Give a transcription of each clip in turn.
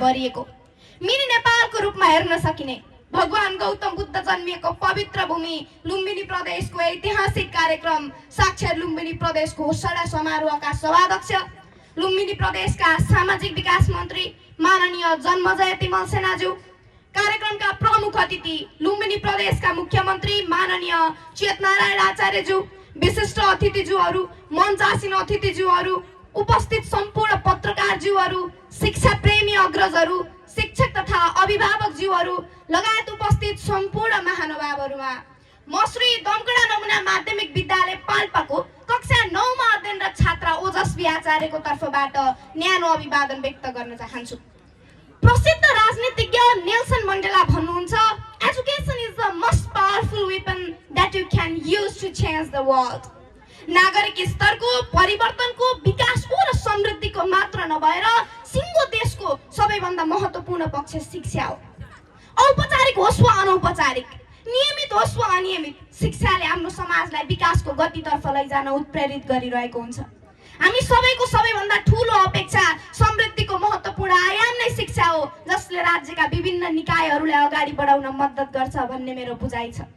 भरिएको मिनी नेपालको रूपमा हेर्न सकिने भगवान गौतम बुद्ध जन्मिएको पवित्र भूमि लुम्बिनी प्रदेशको ऐतिहासिक कार्यक्रम साक्षर लुम्बिनी प्रदेशको घोषणा समारोहका सभाध्यक्ष लुम्बिनी प्रदेशका सामाजिक विकास मन्त्री माननीय जन्मजय तिमल सेनाज्यू, कार्यक्रमका प्रमुख अतिथि लुम्बिनी प्रदेशका मुख्यमन्त्री माननीय चेतनारायण आचार्यज्यू, विशिष्ट अतिथिज्यूहरू, मञ्चासीन अतिथिज्यूहरू, उपस्थित सम्पूर्ण पत्रकारज्यूहरू, शिक्षा प्रेमी अग्रजहरू, शिक्षक तथा अभिभावकज्यूहरू लगायत उपस्थित सम्पूर्ण महानुभावहरूमा म श्री दमकडा नमुना माध्यमिक विद्यालय पाल्पाको कक्षा 9 मा अध्ययनरत छात्रा ओजस्वी आचार्यको तर्फबाट न्यानो अभिवादन व्यक्त गर्न चाहन्छु। प्रसिद्ध राजनीतिज्ञ नेल्सन मण्डेला भन्नुहुन्छ, education is the most powerful weapon that you can use to change the world. नागरिक स्तरको परिवर्तनको विकासको र समृद्धिको मात्र नभएर सिङ्गो देशको सबैभन्दा महत्त्वपूर्ण पक्ष शिक्षा हो। औपचारिक होस् वा अनौपचारिक, नियमित होस् वा अनियमित, शिक्षाले हाम्रो समाजलाई विकासको गतितर्फ लैजान उत्प्रेरित गरिरहेको हुन्छ। हामी सबैको सबैभन्दा ठूलो अपेक्षा समृद्धिको महत्त्वपूर्ण आयाम नै शिक्षा हो, जसले राज्यका विभिन्न निकायहरूलाई अगाडि बढाउन मद्दत गर्छ भन्ने मेरो बुझाइ छ।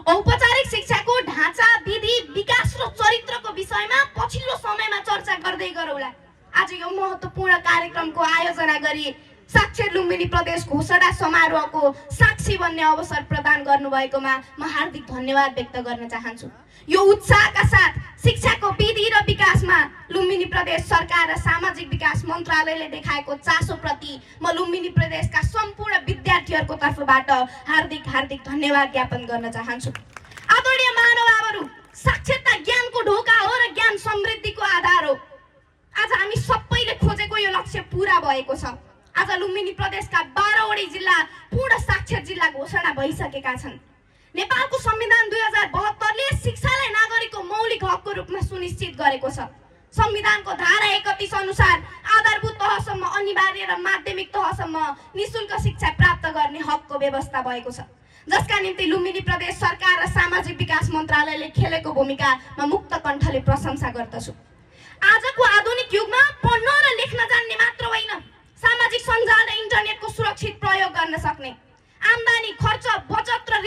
औपचारिक शिक्षाको ढाँचा, विधि, विकास र चरित्रको विषयमा पछिल्लो समयमा चर्चा गर्दै गरौँला। आज यो महत्त्वपूर्ण कार्यक्रमको आयोजना गरी साक्षर लुम्बिनी प्रदेश घोषणा समारोहको साक्षी बन्ने अवसर प्रदान गर्नुभएकोमा म हार्दिक धन्यवाद व्यक्त गर्न चाहन्छु। यो उत्साहका साथ शिक्षाको विधि र विकासमा लुम्बिनी प्रदेश सरकार र सामाजिक विकास मन्त्रालयले देखाएको चासोप्रति म लुम्बिनी प्रदेशका सम्पूर्ण विद्यार्थीहरूको तर्फबाट हार्दिक हार्दिक धन्यवाद ज्ञापन गर्न चाहन्छु। आदरणीय महानुभावहरू, साक्षरता ज्ञानको ढोका हो र ज्ञान समृद्धिको आधार हो। आज हामी सबैले खोजेको यो लक्ष्य पूरा भएको छ। आज लुम्बिनी प्रदेशका 12वटै जिल्ला पूर्ण साक्षर जिल्ला घोषणा भइसकेका छन्। नेपालको संविधान 2072 ले शिक्षालाई नागरिकको मौलिक हकको रूपमा सुनिश्चित गरेको छ। संविधानको धारा 31 अनुसार आधारभूत तहसम्म अनिवार्य र माध्यमिक तहसम्म निशुल्क शिक्षा प्राप्त गर्ने हकको व्यवस्था भएको छ, जसका निम्ति लुम्बिनी प्रदेश सरकार र सामाजिक विकास मन्त्रालयले खेलेको भूमिका म मुक्त कण्ठले प्रशंसा गर्दछु। आजको आधुनिक युगमा पढ्न र लेख्न जान्ने मात्र होइन, सामाजिक सञ्जाल र इन्टरनेटको सुरक्षित प्रयोग गर्न सक्ने, आम्दानी, खर्च, बचत र